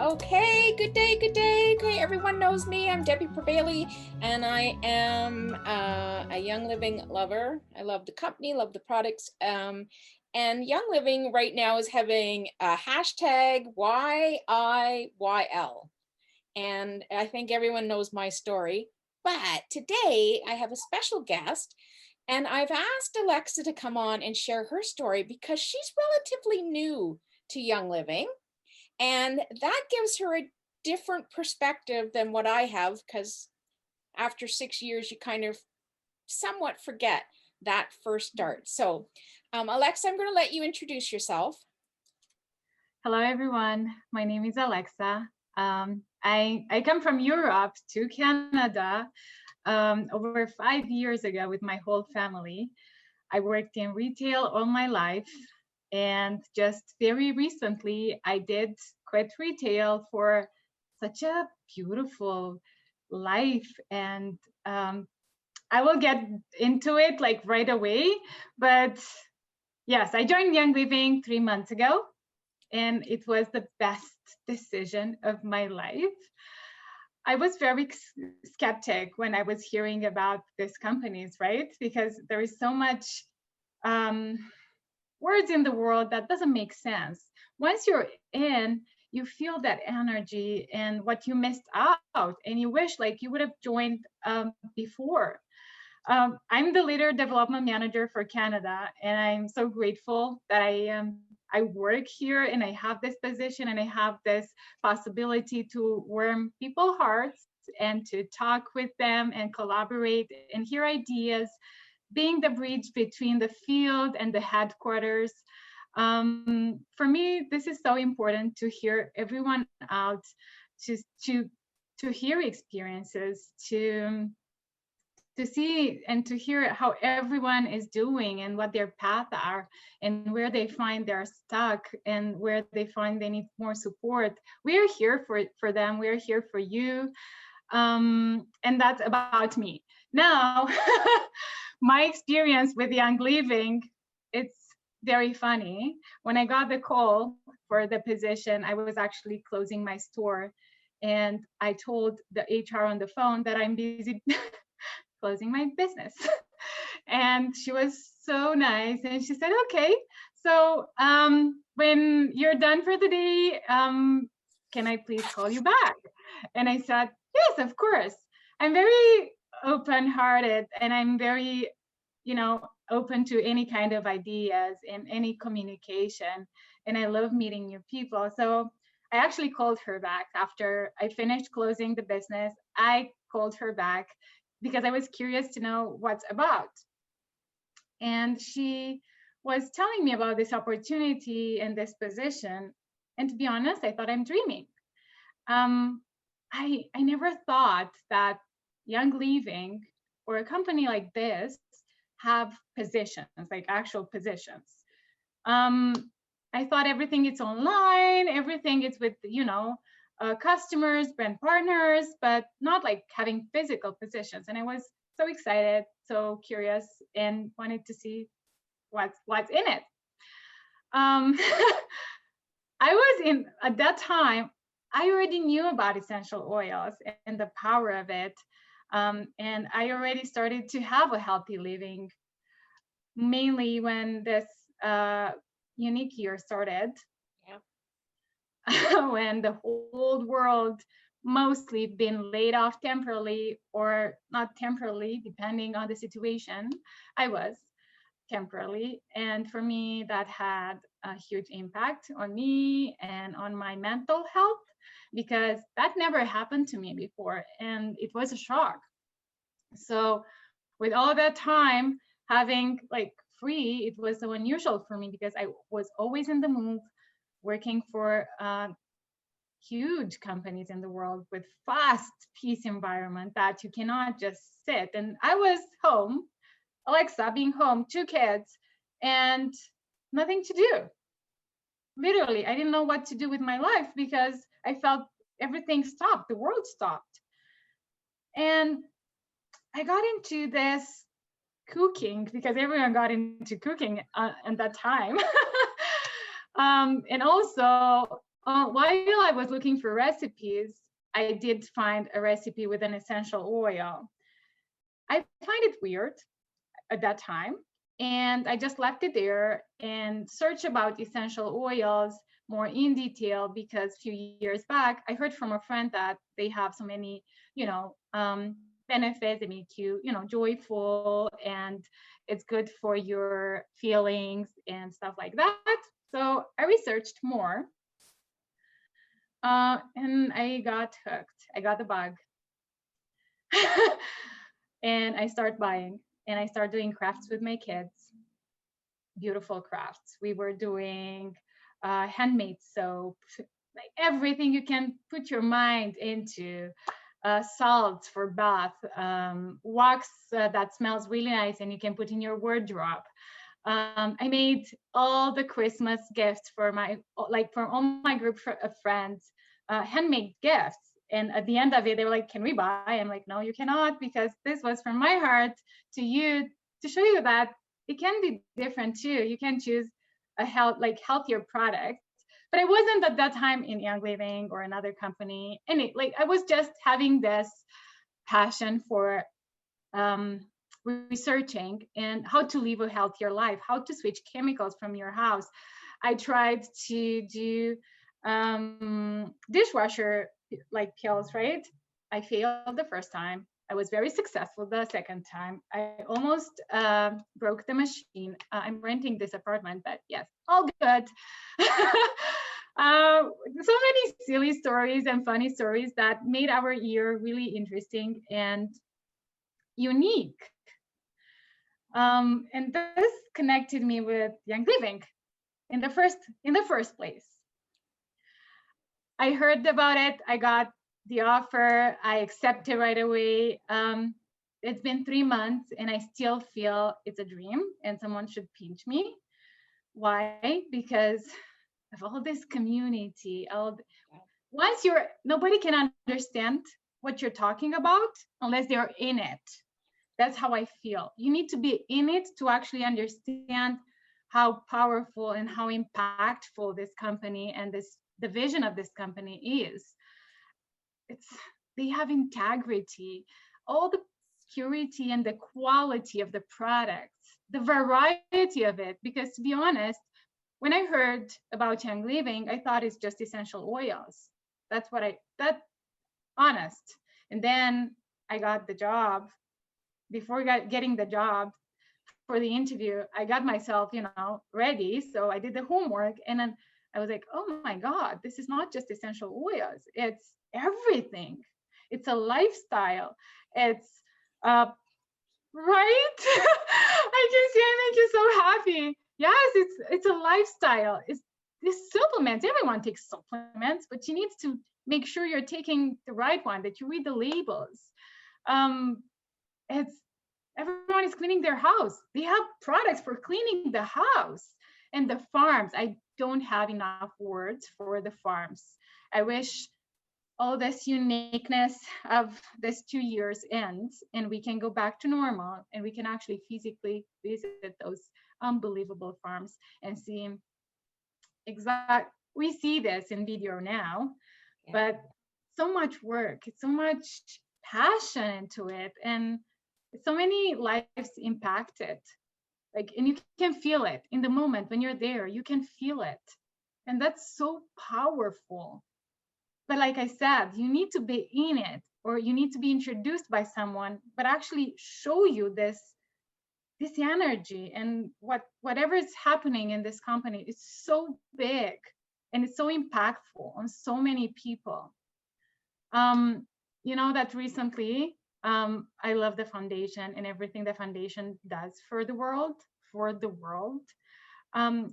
Okay, good day, good day. Okay, everyone knows me. I'm Debbie Pribele, and I am a Young Living lover. I love the company, love the products. And Young Living right now is having a hashtag YIYL. And I think everyone knows my story. But today I have a special guest, and I've asked Alexa to come on and share her story because she's relatively new to Young Living. And that gives her a different perspective than what I have, because after 6 years, you kind of somewhat forget that first start. So, Alexa, I'm going to let you introduce yourself. Hello, everyone. My name is Alexa. I come from Europe to Canada over 5 years ago with my whole family. I worked in retail all my life, and just very recently, I did quit retail for such a beautiful life. And I will get into it like right away. But yes, I joined Young Living 3 months ago, and it was the best decision of my life. I was very skeptic when I was hearing about these companies, right? Because there is so much words in the world that doesn't make sense. Once you're in, you feel that energy and what you missed out, and you wish like you would have joined before. I'm the leader development manager for Canada, and I'm so grateful that I work here and I have this position and I have this possibility to warm people's hearts and to talk with them and collaborate and hear ideas, being the bridge between the field and the headquarters. For me, this is so important to hear everyone out, to to hear experiences, to see and to hear how everyone is doing and what their paths are and where they find they're stuck and where they find they need more support. We're here for them. We're here for you. And that's about me. Now, my experience with Young Living, it's very funny. When I got the call for the position, I was actually closing my store. And I told the HR on the phone that I'm busy closing my business. And she was so nice. And she said, okay, so when you're done for the day, can I please call you back? And I said, yes, of course. I'm very open-hearted, and I'm very, open to any kind of ideas and any communication. And I love meeting new people. So I actually called her back after I finished closing the business. I called her back because I was curious to know what's about. And she was telling me about this opportunity and this position. And to be honest, I thought I'm dreaming. I never thought that Young Living or a company like this have positions, like actual positions. I thought everything is online, everything is with, customers, brand partners, but not like having physical positions. And I was so excited, so curious, and wanted to see what's in it. I was in at that time. I already knew about essential oils and the power of it, and I already started to have a healthy living. Mainly when this unique year started. When the whole world mostly been laid off temporarily or not temporarily, depending on the situation. I was temporarily. And for me, that had a huge impact on me and on my mental health, because that never happened to me before. And it was a shock. So with all that time having like free, it was so unusual for me because I was always in the move, working for huge companies in the world with fast paced environment that you cannot just sit. And I was home, Alexa being home, 2 kids, and nothing to do. Literally, I didn't know what to do with my life because I felt everything stopped, the world stopped. And I got into this cooking because everyone got into cooking at that time. And also While I was looking for recipes, I did find a recipe with an essential oil. I find it weird at that time, and I just left it there and searched about essential oils more in detail, because a few years back I heard from a friend that they have so many, benefits. They make you, joyful, and it's good for your feelings and stuff like that. So I researched more, and I got hooked. I got the bug. And I start buying, and I start doing crafts with my kids. Beautiful crafts. We were doing handmade soap, like everything you can put your mind into. Salts for bath, wax that smells really nice and you can put in your wardrobe. I made all the Christmas gifts for for all my group of friends, handmade gifts. And at the end of it, they were like, "Can we buy?" I'm like, "No, you cannot, because this was from my heart to you, to show you that it can be different too. You can choose a healthier product." But I wasn't at that time in Young Living or another company. And I was just having this passion for researching and how to live a healthier life, how to switch chemicals from your house. I tried to do dishwasher pills, right? I failed the first time. I was very successful the second time. I almost broke the machine. I'm renting this apartment, but yes, all good. So many silly stories and funny stories that made our year really interesting and unique. And this connected me with Young Living in the first place. I heard about it. I got the offer. I accepted right away. It's been 3 months and I still feel it's a dream and someone should pinch me. Why? Because of all this community. Nobody can understand what you're talking about unless they're in it. That's how I feel. You need to be in it to actually understand how powerful and how impactful this company and the vision of this company is. They have integrity, all the purity and the quality of the products, the variety of it. Because to be honest, when I heard about Young Living, I thought it's just essential oils. That's honest. And then I got the job. Before getting the job for the interview, I got myself, ready. So I did the homework, and then I was like, oh my God, this is not just essential oils. It's everything. It's a lifestyle. It's right. I can see it makes you so happy. Yes, it's a lifestyle. It's these supplements. Everyone takes supplements, but you need to make sure you're taking the right one, that you read the labels. It's Everyone is cleaning their house. They have products for cleaning the house. And the farms, I don't have enough words for the farms. I wish all this uniqueness of this 2 years ends and we can go back to normal and we can actually physically visit those unbelievable farms and see we see this in video now, but so much work, so much passion into it, and so many lives impacted. And you can feel it in the moment when you're there, you can feel it. And that's so powerful. But like I said, you need to be in it, or you need to be introduced by someone, but actually show you this energy. And whatever is happening in this company is so big and it's so impactful on so many people. That recently, I love the foundation and everything the foundation does for the world.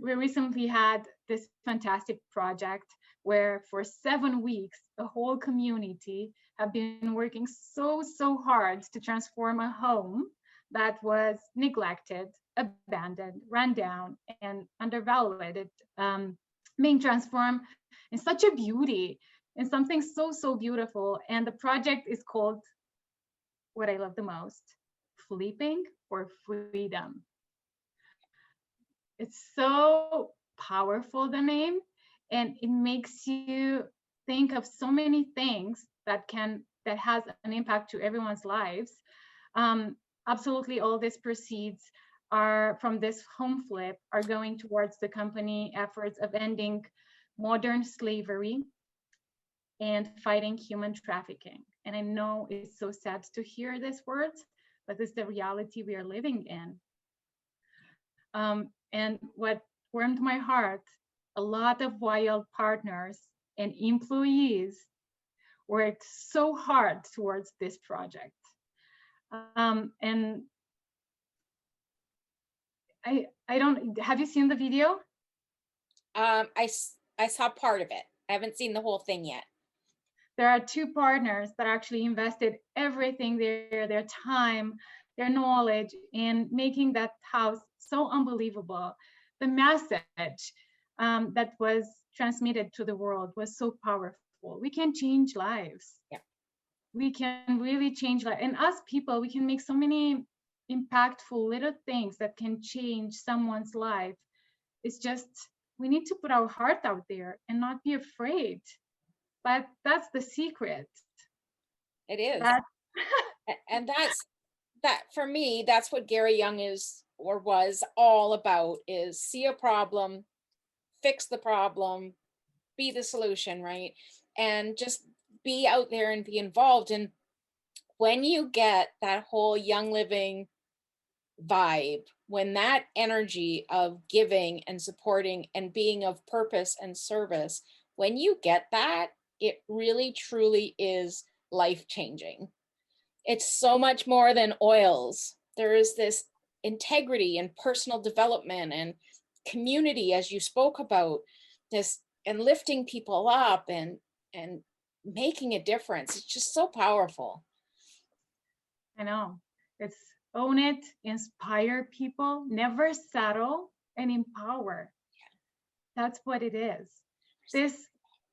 We recently had this fantastic project where for 7 weeks, the whole community have been working so hard to transform a home that was neglected, abandoned, run down, and undervalued, being transformed in such a beauty, in something so beautiful. And the project is called, what I love the most, Flipping for Freedom. It's so powerful, the name. and it makes you think of so many things that has an impact to everyone's lives. um, Absolutely all these proceeds are from this home flip are going towards the company efforts of ending modern slavery and fighting human trafficking. And I know it's so sad to hear these words, but it's the reality we are living in. And what warmed my heart, a lot of wild partners and employees worked so hard towards this project. And I don't, have you seen the video? I saw part of it. I haven't seen the whole thing yet. There are two partners that actually invested everything, their time, their knowledge in making that house so unbelievable. The message that was transmitted to the world was so powerful. We can change lives. Yeah. We can really change life. And us people, we can make so many impactful little things that can change someone's life. It's just, we need to put our heart out there and not be afraid. But that's the secret. It is. That And that for me, that's what Gary Young is or was all about, is see a problem, fix the problem, be the solution, right? And just be out there and be involved. And when you get that whole Young Living vibe, when that energy of giving and supporting and being of purpose and service, when you get that, it really truly is life changing. It's so much more than oils. There is this integrity and personal development and community, as you spoke about, this, and lifting people up and making a difference. It's just so powerful. I know. It's own it, inspire people, never settle, and empower. That's what it is. This,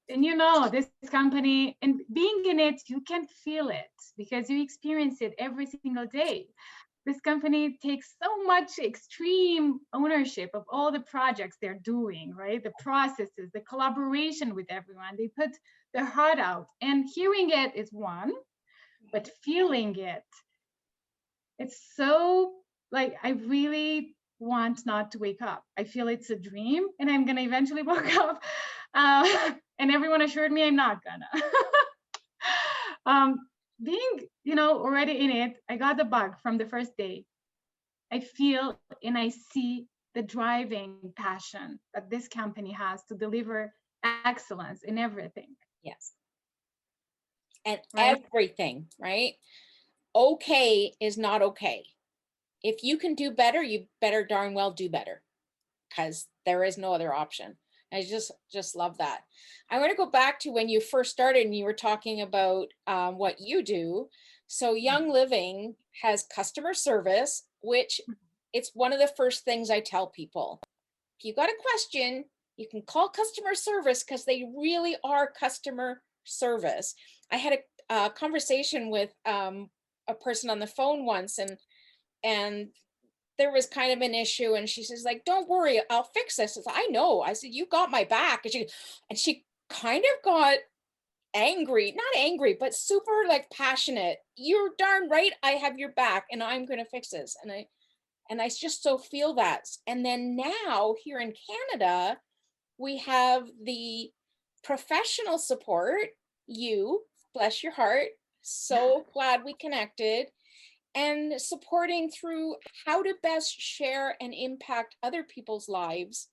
and you know, this company, and being in it, you can feel it because you experience it every single day. This company takes so much extreme ownership of all the projects they're doing, right? The processes, the collaboration with everyone. They put their heart out, and hearing it is one, but feeling it, it's so, like, I really want not to wake up. I feel it's a dream and I'm gonna eventually wake up. And everyone assured me I'm not gonna. Being, already in it, I got the bug from the first day. I feel and I see the driving passion that this company has to deliver excellence in everything. Yes. And Right? everything, right? Okay is not okay. If you can do better, you better darn well do better, because there is no other option. I just love that. I want to go back to when you first started and you were talking about what you do. So Young Living has customer service, which it's one of the first things I tell people. If you got a question, you can call customer service, because they really are customer service. I had a conversation with a person on the phone once, and there was kind of an issue, and she says, like, don't worry, I'll fix this. I said, I know. I said, you got my back. And she kind of got angry, not angry, but super like passionate. You're darn right, I have your back and I'm going to fix this. And I just so feel that. And then now here in Canada, we have the professional support. You, bless your heart, so glad we connected, and supporting through how to best share and impact other people's lives,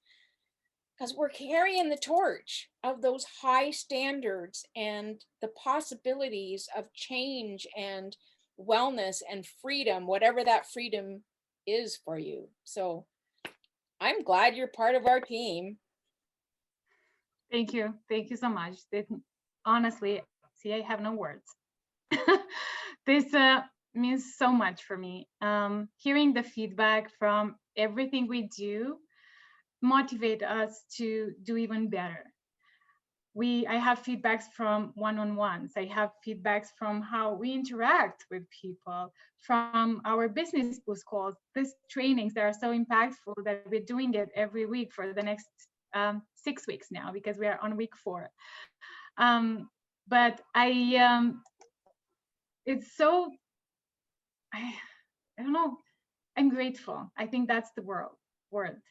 because we're carrying the torch of those high standards and the possibilities of change and wellness and freedom, whatever that freedom is for you. So I'm glad you're part of our team. Thank you. Thank you so much. Honestly, see, I have no words. This means so much for me. Hearing the feedback from everything we do motivate us to do even better. I have feedbacks from one-on-ones. I have feedbacks from how we interact with people, from our business boost calls, these trainings that are so impactful that we're doing it every week for the next 6 weeks now because we are on week 4. But it's so, I, I don't know, I'm grateful. I think that's the word.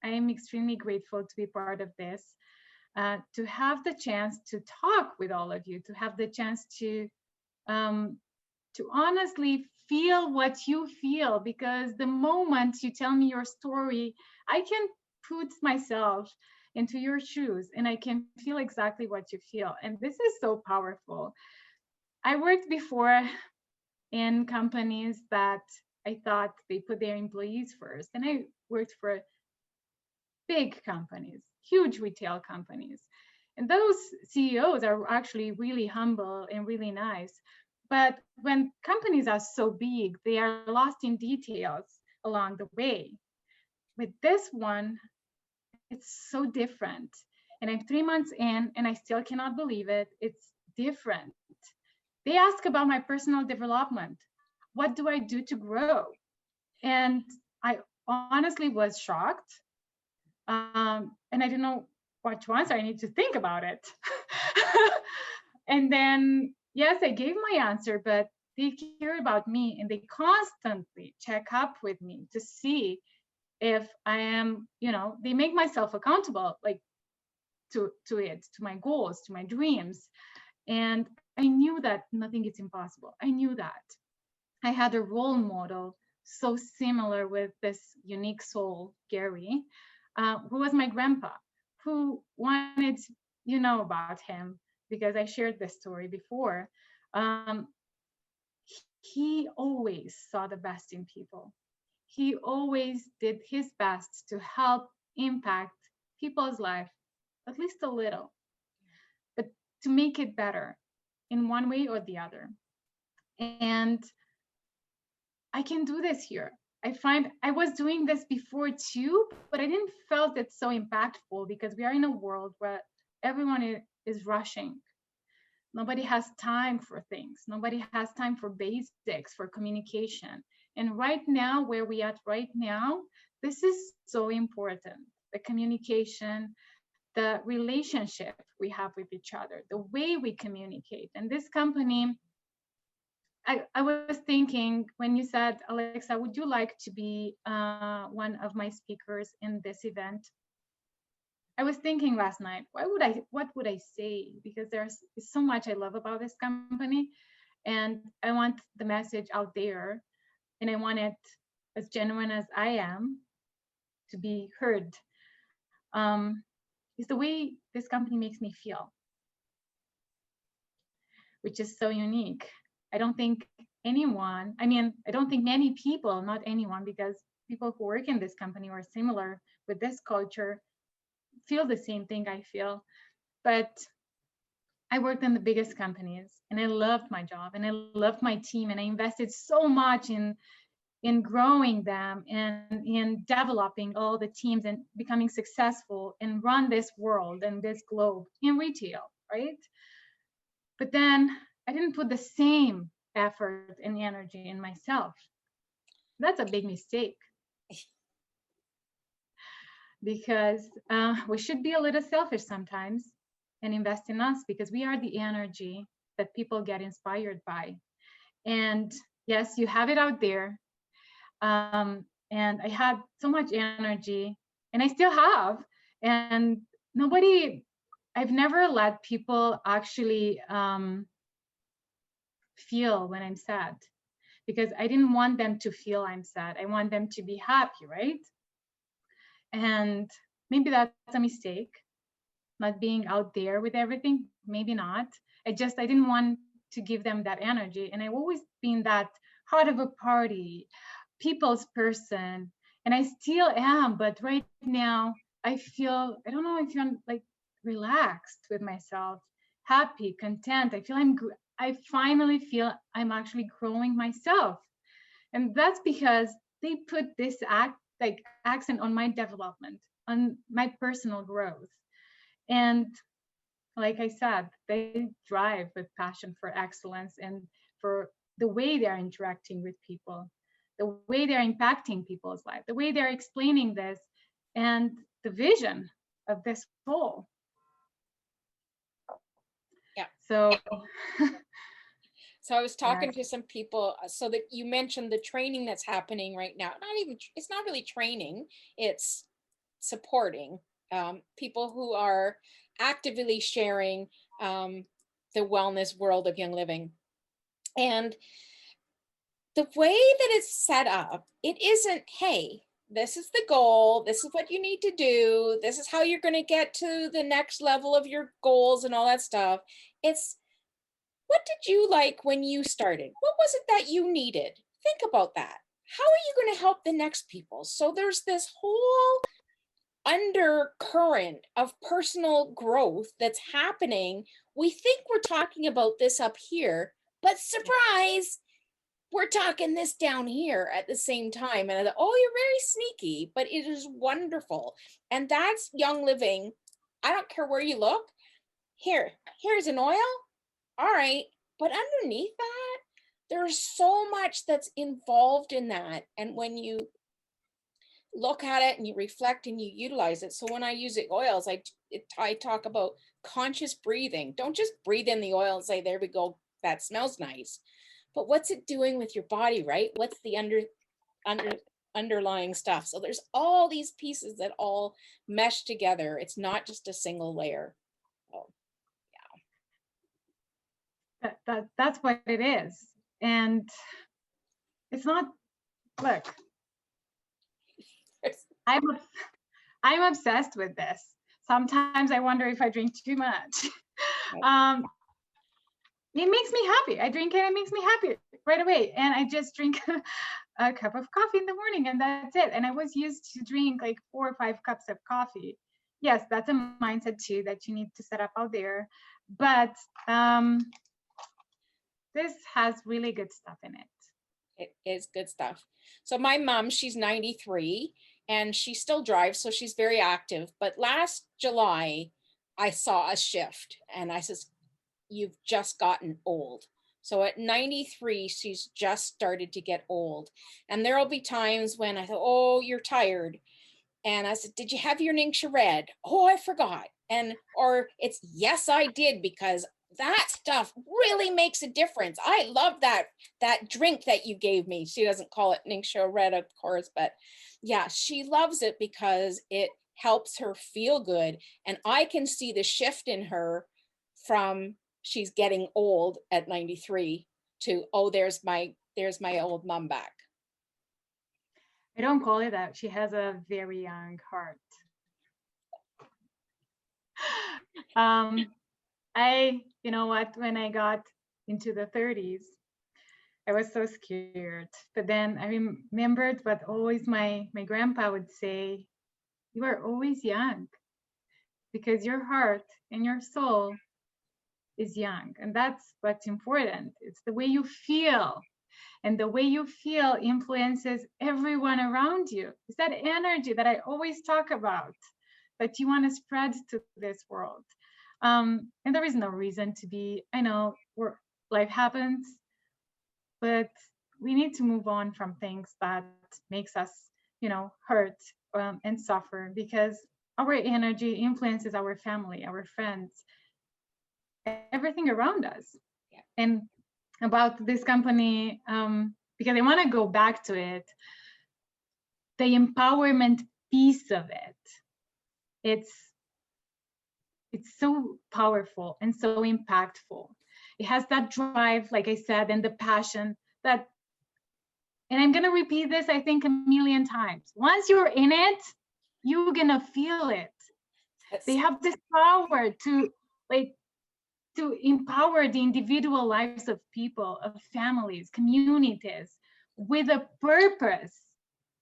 I am extremely grateful to be part of this, to have the chance to talk with all of you, to have the chance um, to honestly feel what you feel, because the moment you tell me your story, I can put myself into your shoes and I can feel exactly what you feel. And this is so powerful. I worked before in companies that I thought they put their employees first. And I worked for big companies, huge retail companies. And those CEOs are actually really humble and really nice. But when companies are so big, they are lost in details along the way. With this one, it's so different. And I'm 3 months in and I still cannot believe it. It's different. They ask about my personal development. What do I do to grow? And I honestly was shocked. And I didn't know what to answer. I need to think about it. And then, yes, I gave my answer, but they care about me and they constantly check up with me to see if I am, they make myself accountable, like to my goals, to my dreams. And I knew that nothing is impossible. I knew that. I had a role model so similar with this unique soul, Gary, who was my grandpa, who wanted, about him because I shared this story before. Um, he always saw the best in people. He always did his best to help impact people's life, at least a little, but to make it better in one way or the other. And I can do this here. I find I was doing this before too, but I didn't felt it so impactful because we are in a world where everyone is rushing. Nobody has time for things. Nobody has time for basics, for communication. And right now, where we are right now, this is so important. The communication, the relationship we have with each other, the way we communicate. And this company, I was thinking when you said, Alexa, would you like to be one of my speakers in this event? I was thinking last night, what would I say? Because there's so much I love about this company, and I want the message out there, and I want it as genuine as I am to be heard. Is the way this company makes me feel, which is so unique. I don't think I don't think many people, not anyone, because people who work in this company or similar with this culture feel the same thing I feel. But I worked in the biggest companies and I loved my job and I loved my team and I invested so much in growing them and in developing all the teams and becoming successful and run this world and this globe in retail, right? But then I didn't put the same effort and energy in myself. That's a big mistake because we should be a little selfish sometimes and invest in us because we are the energy that people get inspired by. And yes, you have it out there. And I had so much energy and I still have. And I've never let people actually feel when I'm sad because I didn't want them to feel I'm sad. I want them to be happy, right? And maybe that's a mistake, not being out there with everything. Maybe not. I didn't want to give them that energy. And I've always been that heart of a party, people's person. And I still am. But right now, I don't know, I feel like relaxed with myself, happy, content. I finally feel I'm actually growing myself. And that's because they put this accent on my development, on my personal growth. And like I said, they drive with passion for excellence and for the way they're interacting with people, the way they're impacting people's life, the way they're explaining this, and the vision. of this soul. Yeah. So So I was talking yes. to some people, so that you mentioned the training that's happening right now. Not even, it's not really training, it's supporting people who are actively sharing the wellness world of young living. And the way that it's set up, it isn't, hey, this is the goal, this is what you need to do, this is how you're going to get to the next level of your goals and all that stuff. It's, what did you like when you started? What was it that you needed? Think about that. How are you going to help the next people? So there's this whole undercurrent of personal growth that's happening. We think we're talking about this up here, but surprise, we're talking this down here at the same time. And I thought, oh, you're very sneaky, but it is wonderful. And that's young living. I don't care where you look. Here's an oil. All right. But underneath that, there's so much that's involved in that. And when you look at it and you reflect and you utilize it. So when I use it oils, I talk about conscious breathing. Don't just breathe in the oil and say, there we go, that smells nice. But what's it doing with your body, right? What's the underlying stuff? So there's all these pieces that all mesh together. It's not just a single layer. Oh, That's what it is. And it's not, look, I'm I'm obsessed with this. Sometimes I wonder if I drink too much. It makes me happy. I drink it, it makes me happy right away. And I just drink a cup of coffee in the morning and that's it. And I was used to drink like 4 or 5 cups of coffee. Yes, that's a mindset too that you need to set up out there. But this has really good stuff in it. It is good stuff. So my mom, she's 93 and she still drives, so she's very active. But last July, I saw a shift and I says, you've just gotten old. So at 93, she's just started to get old. And there'll be times when I thought, oh, you're tired. And I said, did you have your Ningxia Red? Oh, I forgot. And, or it's, yes, I did, because that stuff really makes a difference. I love that drink that you gave me. She doesn't call it Ningxia Red, of course, but yeah, she loves it because it helps her feel good. And I can see the shift in her from she's getting old at 93 to, oh, there's my old mom back. I don't call it that. She has a very young heart. You know what, when I got into the 30s, I was so scared. But then I remembered what always my grandpa would say, you are always young because your heart and your soul is young. And that's what's important. It's the way you feel. And the way you feel influences everyone around you. It's that energy that I always talk about that you want to spread to this world. And there is no reason to be, I know life happens, but we need to move on from things that makes us, hurt and suffer, because our energy influences our family, our friends, everything around us. Yeah. And about this company, because I want to go back to it, the empowerment piece of it's so powerful and so impactful. It has that drive, like I said, and the passion that, and I'm going to repeat this, I think, a million times. Once you're in it, you're going to feel it. Yes. They have this power to empower the individual lives of people, of families, communities, with a purpose,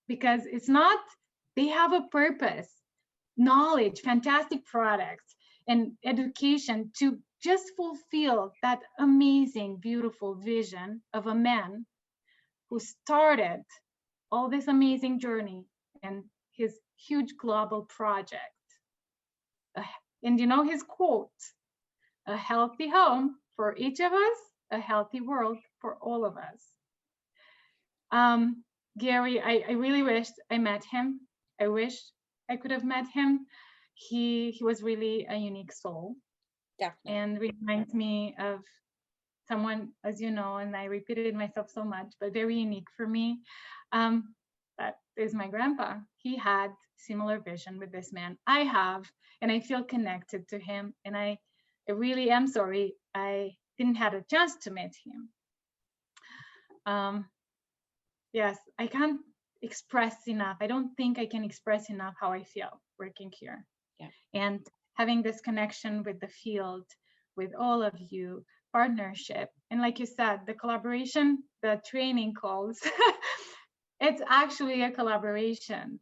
because it's not, they have a purpose, knowledge, fantastic products, and education to just fulfill that amazing, beautiful vision of a man who started all this amazing journey and his huge global project. And you know his quote, a healthy home for each of us, a healthy world for all of us. Gary, I really wished I met him. I wish I could have met him. He was really a unique soul, Definitely. and reminds me of someone, as you know, and I repeated myself so much, but very unique for me. Um, that is my grandpa. He had similar vision with this man. I have, and I feel connected to him. And I really am sorry I didn't have a chance to meet him. Yes, I can't express enough. I don't think I can express enough how I feel working here. Yeah. And having this connection with the field, with all of you, partnership. And like you said, the collaboration, the training calls, it's actually a collaboration.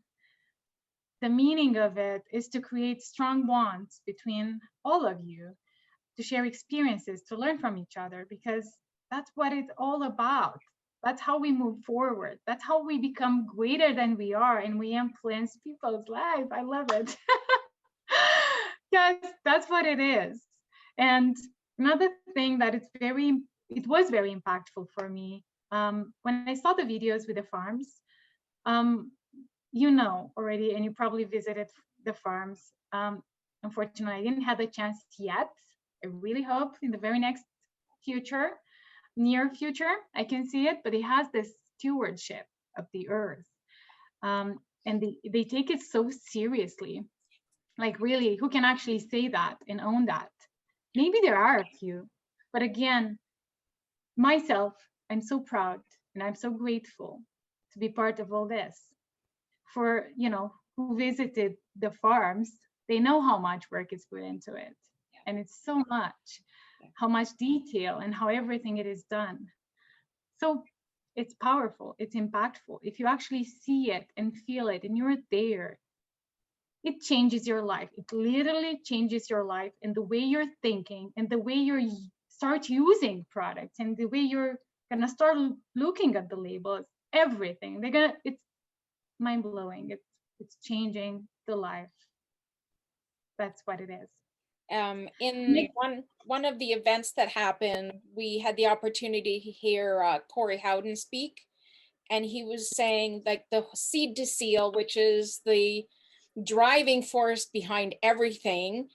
The meaning of it is to create strong bonds between all of you, to share experiences, to learn from each other, because that's what it's all about. That's how we move forward. That's how we become greater than we are, and we influence people's lives. I love it. Yes, that's what it is. And another thing that it was very impactful for me, when I saw the videos with the farms, um, you know already, and you probably visited the farms. Unfortunately, I didn't have the chance yet. I really hope in the very next future, near future, I can see it, but it has this stewardship of the earth. And they take it so seriously. Like, really, who can actually say that and own that? Maybe there are a few, but again, myself, I'm so proud and I'm so grateful to be part of all this. For, who visited the farms, they know how much work is put into it. And it's so much, how much detail and how everything it is done. So it's powerful, it's impactful. If you actually see it and feel it and you're there, it changes your life. It literally changes your life, and the way you're thinking and the way you start using products and the way you're gonna start looking at the labels, everything. It's mind-blowing. It's changing the life. That's what it is. In one of the events that happened, we had the opportunity to hear Corey Howden speak, and he was saying like the seed to seal, which is the driving force behind everything,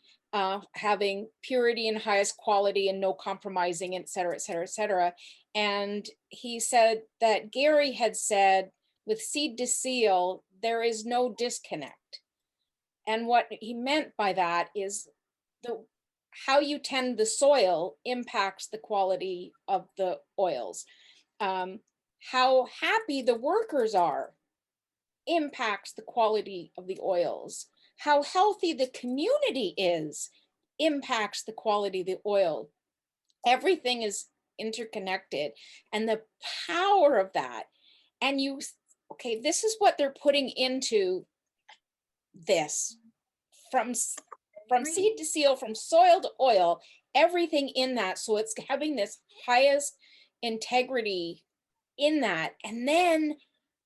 having purity and highest quality and no compromising, et cetera, et cetera, et cetera. And he said that Gary had said with seed to seal, there is no disconnect. And what he meant by that is the how you tend the soil impacts the quality of the oils. How happy the workers are impacts the quality of the oils. How healthy the community is impacts the quality of the oil. Everything is interconnected, and the power of that. And okay, this is what they're putting into this from seed to seal, from soil to oil, everything in that. So it's having this highest integrity in that. And then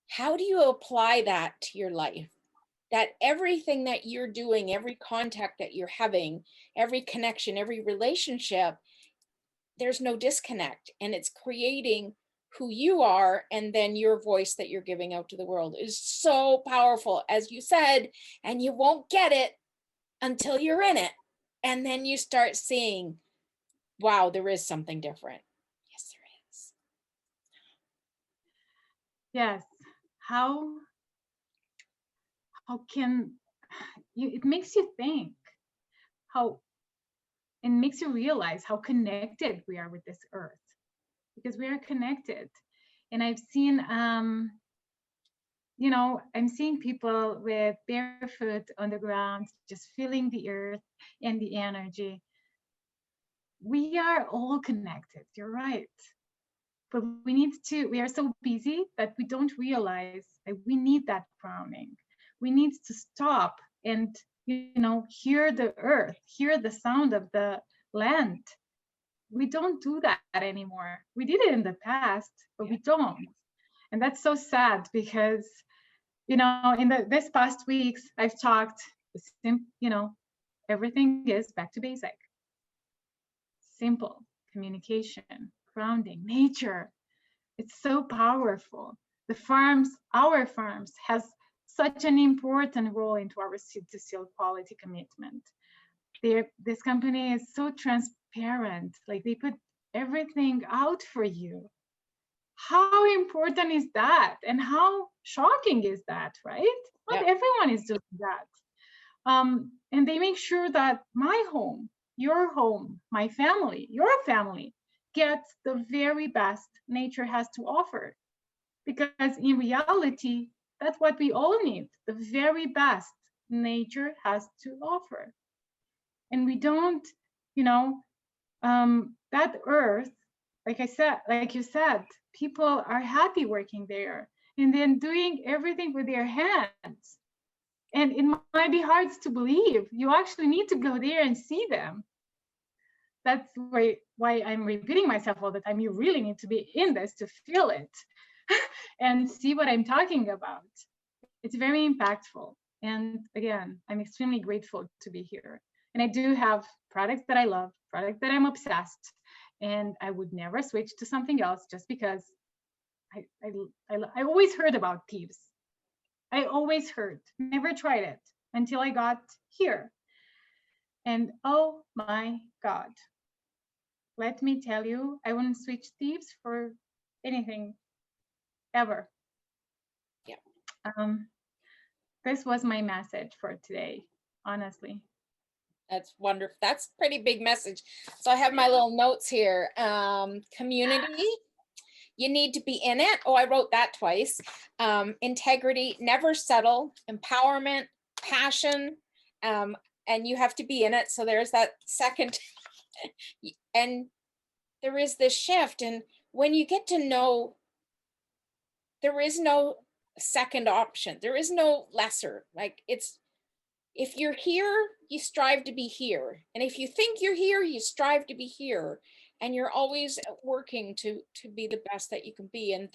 how do you apply that to your life? That everything that you're doing, every contact that you're having, every connection, every relationship, there's no disconnect, and it's creating who you are, and then your voice that you're giving out to the world is so powerful, as you said, and you won't get it until you're in it. And then you start seeing, wow, there is something different. Yes, there is. Yes. How can it makes you think, how it makes you realize how connected we are with this earth, because we are connected. And I've seen I'm seeing people with barefoot on the ground, just feeling the earth and the energy. We are all connected, you're right. But we are so busy that we don't realize that we need that grounding. We need to stop and, hear the earth, hear the sound of the land. We don't do that anymore. We did it in the past, but we don't. And that's so sad, because, in this past weeks, I've talked, everything is back to basic. Simple communication, grounding, nature. It's so powerful. Our farms has such an important role into our seed to seal quality commitment. This company is so transparent, like they put everything out for you. How important is that? And how shocking is that, right? Not Yeah. everyone is doing that. And they make sure that my home, your home, my family, your family gets the very best nature has to offer. Because in reality, that's what we all need, the very best nature has to offer. And we don't, you know, that earth, like you said, people are happy working there and then doing everything with their hands. And it might be hard to believe. You actually need to go there and see them. That's why I'm repeating myself all the time. You really need to be in this to feel it and see what I'm talking about. It's very impactful. And again, I'm extremely grateful to be here. And I do have products that I love, products that I'm obsessed, and I would never switch to something else just because I always heard about thieves. I always heard, never tried it until I got here. And oh my God, let me tell you, I wouldn't switch thieves for anything ever. Yeah. This was my message for today, honestly. That's wonderful. That's a pretty big message. So I have my little notes here. Community, you need to be in it. Oh, I wrote that twice. Integrity, never settle. Empowerment, passion, and you have to be in it. So there's that second. And there is this shift. And when you get to know, there is no second option. There is no lesser. Like it's, if you're here, you strive to be here. And if you think you're here, you strive to be here. And you're always working to be the best that you can be. And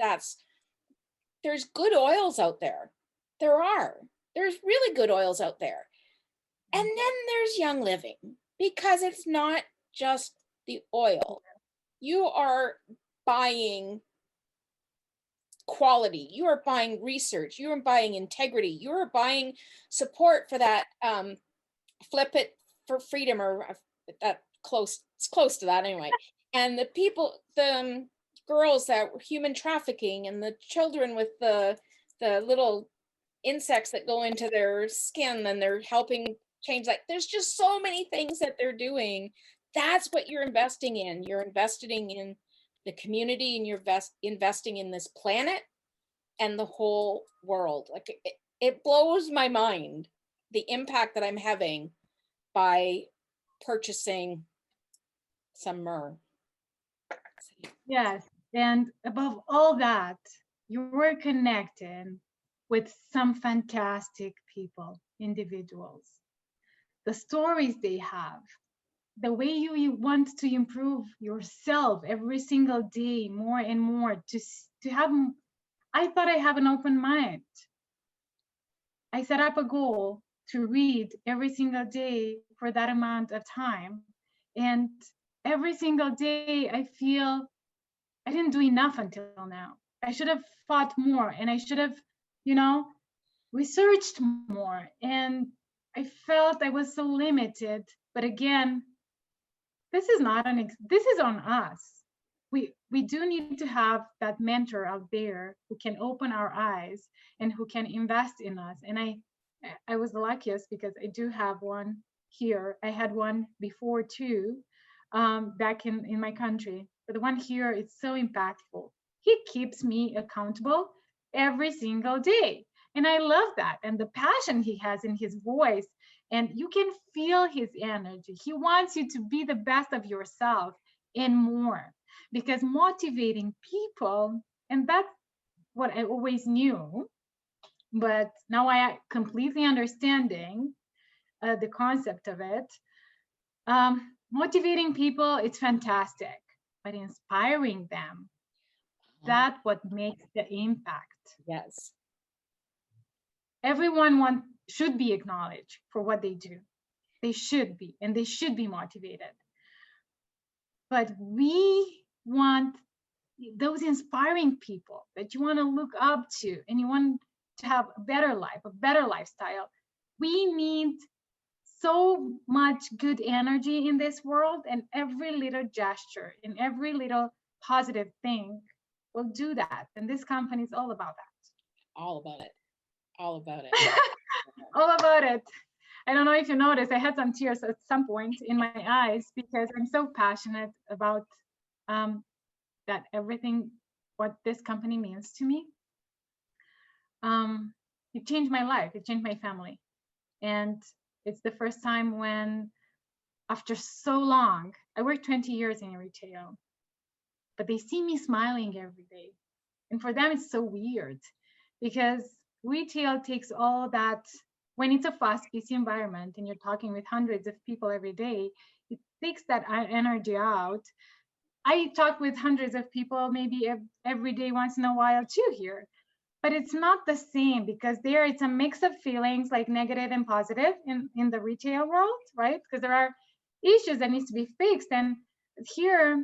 there's good oils out there. There's really good oils out there. And then there's Young Living, because it's not just the oil. You are buying quality, you are buying research, you are buying integrity, you are buying support for that flip it for freedom, or that close, it's close to that anyway. And the people, the girls that were human trafficking, and the children with the little insects that go into their skin, and they're helping change, like there's just so many things that they're doing. That's what you're investing in. You're investing in the community, and you're investing in this planet and the whole world. Like it blows my mind, the impact that I'm having by purchasing some myrrh. Yes. And above all that, you're connected with some fantastic people, individuals, the stories they have, the way you want to improve yourself every single day more and more, to have, I thought I have an open mind. I set up a goal to read every single day for that amount of time. And every single day I feel I didn't do enough until now. I should have fought more, and I should have, researched more. And I felt I was so limited. But again, this is not this is on us. We do need to have that mentor out there who can open our eyes and who can invest in us. And I was the luckiest because I do have one here. I had one before too, back in my country. But the one here is so impactful. He keeps me accountable every single day. And I love that. And the passion he has in his voice, and you can feel his energy. He wants you to be the best of yourself and more, because motivating people, and that's what I always knew, but now I completely understanding the concept of it. Motivating people, it's fantastic, but inspiring them, that's what makes the impact. Yes. Everyone should be acknowledged for what they do. They should be, and they should be motivated. But we want those inspiring people that you want to look up to, and you want to have a better life, a better lifestyle. We need so much good energy in this world, and every little gesture and every little positive thing will do that. And this company is all about All about it. All about it. that. All about it. I don't know if you noticed, I had some tears at some point in my eyes because I'm so passionate about that everything, what this company means to me. It changed my life, it changed my family. And it's the first time when, after so long, I worked 20 years in retail, but they see me smiling every day. And for them, it's so weird because retail takes all that, when it's a fast-paced environment and you're talking with hundreds of people every day, it takes that energy out. I talk with hundreds of people maybe every day, once in a while too here, but it's not the same because there it's a mix of feelings like negative and positive in the retail world, right? Because there are issues that needs to be fixed, and here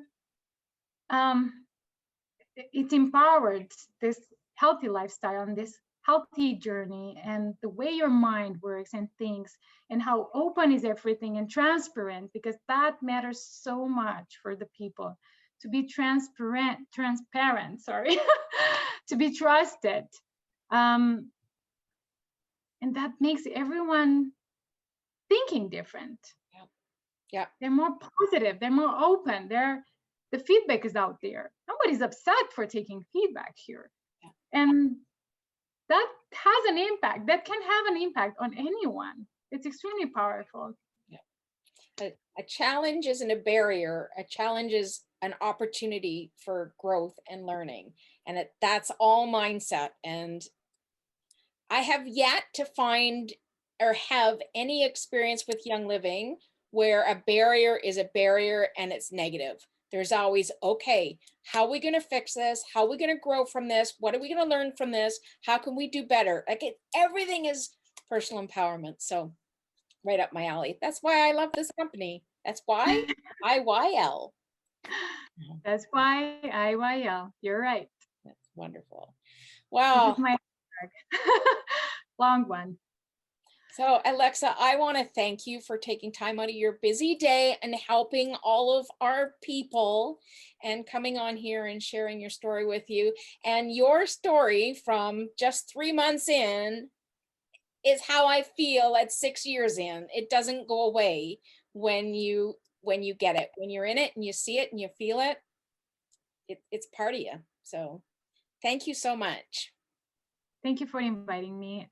it's empowered this healthy lifestyle and this healthy journey, and the way your mind works and thinks, and how open is everything and transparent, because that matters so much for the people, to be transparent, sorry, to be trusted. And that makes everyone thinking different. Yeah. Yeah. They're more positive, they're more open, the feedback is out there. Nobody's upset for taking feedback here. Yeah. And that has an impact, that can have an impact on anyone. It's extremely powerful. Yeah. A challenge isn't a barrier. A challenge is an opportunity for growth and learning. And that's all mindset. And I have yet to find or have any experience with Young Living where a barrier is a barrier and it's negative. There's always, okay, how are we going to fix this? How are we going to grow from this? What are we going to learn from this? How can we do better? Like everything is personal empowerment. So right up my alley. That's why I love this company. That's why IYL. That's why IYL. You're right. That's wonderful. Wow. This is my long one. So Alexa, I want to thank you for taking time out of your busy day and helping all of our people and coming on here and sharing your story with you. And your story from just 3 months in is how I feel at 6 years in. It doesn't go away when you get it, when you're in it and you see it and you feel it, it's part of you. So thank you so much. Thank you for inviting me.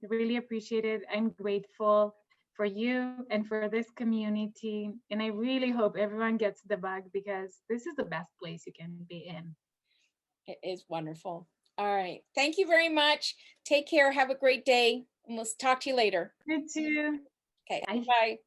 Really appreciate it. I'm grateful for you and for this community. And I really hope everyone gets the bug, because this is the best place you can be in. It is wonderful. All right. Thank you very much. Take care. Have a great day. And we'll talk to you later. You too. Okay. Bye.